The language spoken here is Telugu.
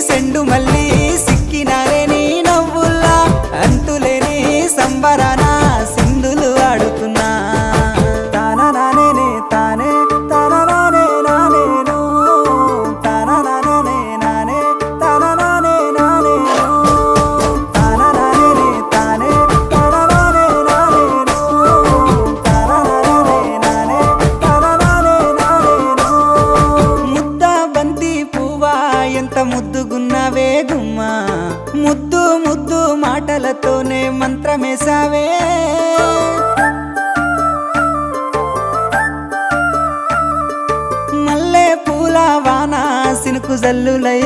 సెండు మళ్ళీ సిక్కినారే నీ నవ్వుల్లా అంతులేని సంబరాన సింధులు ఆడుతున్నా తానా నానే తానే తానా నానే నానేను తానా నానే నానే తానా నానే నానేను తానా నానే తానే తానా నానే నానేను తానా నానే నానే తానా నానే నానేను ముద్ద బంతి పువ్వా ఎంత ముద్దుగున్నావే గుమ్మా ముద్దు ముద్దు మాటలతోనే మంత్రమేసావే మల్లె పూల వాన సినుకు జల్లులై